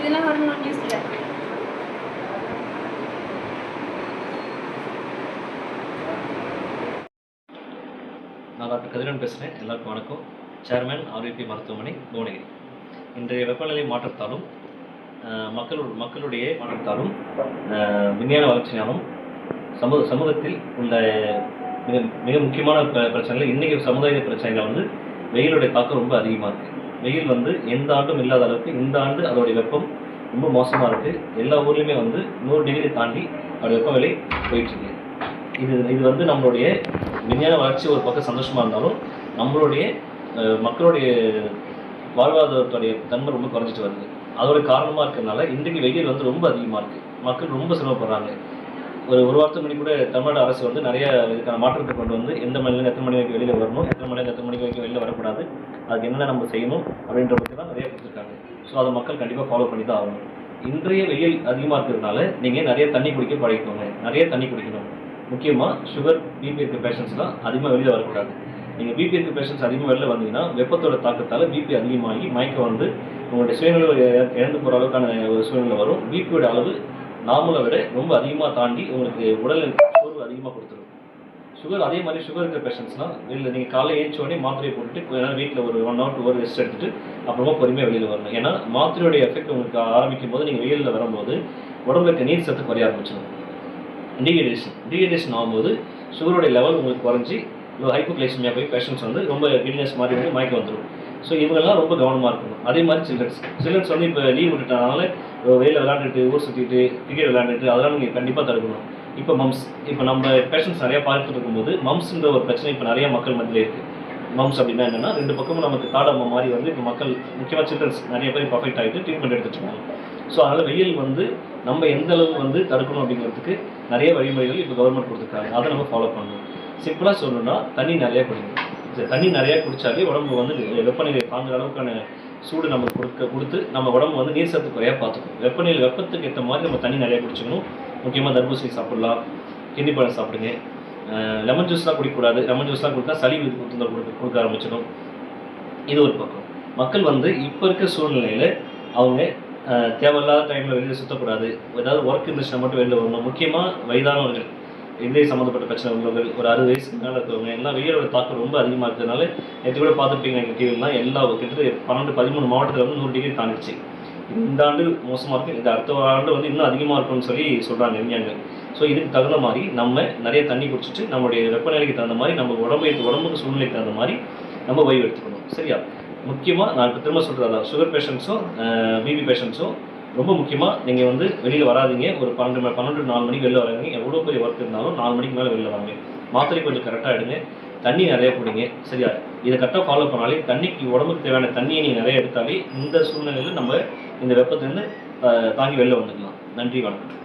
இதெல்லாம் வரணும் நியூஸ்ல. நான் டாக்டர் கதிரவன் பேசுகிறேன். எல்லாருக்கும் வணக்கம். சேர்மேன் ஆர்விபி மருத்துவமனை புவனகிரி. இன்றைய வெப்பநிலை மாற்றத்தாலும் மக்களுடைய மாற்றத்தாலும் விஞ்ஞான வளர்ச்சியாலும் சமூகத்தில் உள்ள மிக மிக முக்கியமான பிரச்சனைகள் இன்றைக்கி சமுதாய பிரச்சனைகள் வந்து வெயிலுடைய தாக்கம் ரொம்ப அதிகமாக இருக்குது. வெயில் வந்து எந்த ஆண்டும் இல்லாத அளவுக்கு இந்த ஆண்டு அதோடைய வெப்பம் ரொம்ப மோசமாக இருக்குது. எல்லா ஊர்லேயுமே வந்து 100 டிகிரி தாண்டி அதோடைய வெப்பநிலை போயிட்டுருக்கு. இது வந்து நம்மளுடைய விஞ்ஞான வளர்ச்சி ஒரு பக்கம் சந்தோஷமாக இருந்தாலும் நம்மளுடைய மக்களுடைய வாழ்வாதாரத்துடைய தன்மை ரொம்ப குறைஞ்சிட்டு வருது. அதோட காரணமாக இருக்கிறதுனால இன்றைக்கு வெயில் வந்து ரொம்ப அதிகமாக இருக்குது. மக்கள் ரொம்ப சிரமப்படுறாங்க. ஒரு வாரத்துக்கு முன்னாடி கூட தமிழ்நாடு அரசு வந்து நிறைய இதுக்கான மாற்றத்தை கொண்டு வந்து எந்த மணிலேருந்து எத்தனை மணி வரைக்கும் வெளியில் வரணும், எத்தனை மணிக்கு வரைக்கும் வெளியில் வரக்கூடாது, அதுக்கு என்னென்ன நம்ம செய்யணும் அப்படின்ற பற்றி தான் நிறைய கொடுத்துருக்காங்க. ஸோ அதை மக்கள் கண்டிப்பாக ஃபாலோ பண்ணி தான் ஆகணும். இன்றைய வெயில் அதிகமாக இருக்கிறதுனால நீங்கள் நிறைய தண்ணி குடிக்க பழகிக்கோங்க. நிறைய தண்ணி குடிக்கணும். முக்கியமாக சுகர், பிபி இருக்க பேஷண்ட்ஸ்லாம் அதிகமாக வெளியில் வரக்கூடாது. நீங்கள் பிபி இருக்க பேஷண்ட்ஸ் அதிகமாக வெளியில் வந்தீங்கன்னா வெப்பத்தோட தாக்கத்தால் பிபி அதிகமாகி மயக்கம் வந்து உங்களுடைய சுயநிலை இழந்து போகிற அளவுக்கான ஒரு சூழ்நிலை வரும். பிபியோட அளவு நார்மலை விட ரொம்ப அதிகமாக தாண்டி உங்களுக்கு உடல் சோர்வு அதிகமாக கொடுத்துரும். சுகர் அதே மாதிரி சுகர் இருக்கிற பேஷண்ட்ஸ்லாம் வெளியில் நீங்கள் காலையில் ஏழுச்சோடனே மாத்திரையை போட்டுட்டு வீட்டில் ஒரு 1 hour 2 hour ரெஸ்ட் எடுத்துகிட்டு அப்புறமா பொறுமையாக வெளியில் வரணும். ஏன்னா மாத்திரையோடைய எஃபெக்ட் உங்களுக்கு ஆரம்பிக்கும் போது நீங்கள் வெயிலில் வரும்போது உடம்புல இருக்க நீர் சத்து குறைய ஆரம்பிச்சிடும். டீஹைட்ரேஷன் ஆகும்போது சுகருடைய லெவல் உங்களுக்கு குறைஞ்சி ஹைப்போகிளைசமியா போய் பேஷண்ட்ஸ் வந்து ரொம்ப கிட்னஸ் மாதிரி வந்து மயக்கம் வந்துடும். ஸோ இவங்கெல்லாம் ரொம்ப கவனமாக இருக்கணும். அதே மாதிரி சில்ட்ரன்ஸ் வந்து இப்போ லீவ் விட்டுட்டனால வெளியில் விளையாண்டுட்டு ஊர் சுற்றிட்டு கிரிக்கெட் விளையாண்டுட்டு அதெல்லாம் நீங்கள் கண்டிப்பாக தடுக்கணும். இப்போ இப்போ நம்ம பேஷண்ட்ஸ் நிறையா பார்த்துட்டு இருக்கும்போது மம்ஸ்ன்ற ஒரு பிரச்சனை இப்போ நிறைய மக்கள் மத்தியில் இருக்குது. மம்ஸ் அப்படின்னா என்னென்னா 2 பக்கமும் நமக்கு தாடம்மா மாதிரி வந்து இப்போ மக்கள் முக்கியமாக சில்ட்ரன்ஸ் நிறைய பேர் பர்ஃபெக்ட் ஆகிட்டு ட்ரீட்மெண்ட் எடுத்துட்டு இருக்காங்க. ஸோ அதனால் வெயில் வந்து நம்ம எந்த அளவுக்கு வந்து தடுக்கணும் அப்படிங்கிறதுக்கு நிறைய வழிமுறைகள் இப்போ கவர்மெண்ட் கொடுத்துருக்காங்க. அதை நம்ம ஃபாலோ பண்ணணும். சிம்பிளாக சொல்லணும்னா தண்ணி நிறையா குடிக்கணும். தண்ணி நிறையா குடித்தாலே உடம்பு வந்து வெப்பநிலை தாங்குற அளவுக்கான சூடு நமக்கு கொடுத்து நம்ம உடம்பு வந்து நீர் சத்து குறையாக பார்த்துக்கணும். வெப்பத்துக்கு ஏற்ற மாதிரி நம்ம தண்ணி நிறையா குடிச்சிக்கணும். முக்கியமாக தர்பூசணி சாப்பிட்லாம், கிண்டி பழம் சாப்பிடுங்க. லெமன் ஜூஸ்லாம் குடிக்கக்கூடாது. லெமன் ஜூஸ்லாம் கொடுத்தா சளி கொடுக்க ஆரம்பிச்சிடும். இது ஒரு பக்கம். மக்கள் வந்து இப்போ இருக்க சூழ்நிலையில் அவங்க தேவையில்லாத டைமில் வெளியில் சுற்றக்கூடாது. ஏதாவது ஒர்க் இருந்துச்சுன்னா மட்டும் வெளியில் வரணும். முக்கியமாக வயதானவர்கள், இதே சம்மந்தப்பட்ட பிரச்சனை உள்ளவர்கள், ஒரு 60 வயசுக்கு மேலே இருக்கிறவங்க எல்லாம் வெயிலோட தாக்கம் ரொம்ப அதிகமாக இருக்கிறதுனால நேற்று கூட பார்த்துருப்பீங்க எங்கள் டிவிலாம் எல்லா கிட்டத்தட்ட 12-13 மாவட்டத்தில் வந்து 100 டிகிரி தாண்டிச்சு. இந்த ஆண்டு மோசமாக இருக்குது. இந்த அடுத்த ஆண்டு வந்து இன்னும் அதிகமாக இருக்கும்னு சொல்கிறாங்க விஞ்ஞானிகள். ஸோ இதுக்கு தகுந்த மாதிரி நம்ம நிறைய தண்ணி குடிச்சிட்டு நம்மளுடைய வெப்பநிலைக்கு தகுந்த மாதிரி நம்ம உடம்புக்கு சூழ்நிலைக்கு தகுந்த மாதிரி நம்ம ஓய்வு எடுத்துக்கணும். சரியா? முக்கியமாக நான் இப்போ திரும்ப சொல்கிறதா சுகர் பேஷண்ட்ஸும் பிபி பேஷண்ட்ஸும் ரொம்ப முக்கியமாக நீங்கள் வந்து வெளியில் வராதிங்க. ஒரு 12 4 மணிக்கு வெளியில் வராதிங்க. எவ்வளோ பெரிய ஒர்க் இருந்தாலும் 4 மணிக்கு மேலே வெளியில் வாங்க. மாத்திரை கொஞ்சம் கரெக்டாக எடுங்க. தண்ணி நிறையா குடிங்க. சரியா? இதை கரெக்டாக ஃபாலோ பண்ணாலே தண்ணிக்கு உடம்புக்கு தேவையான தண்ணியை நீங்கள் நிறைய எடுத்தாலே இந்த சூழ்நிலையில் நம்ம இந்த வெப்பத்திலேருந்து தாங்கி வெளில வந்துக்கலாம். நன்றி, வணக்கம்.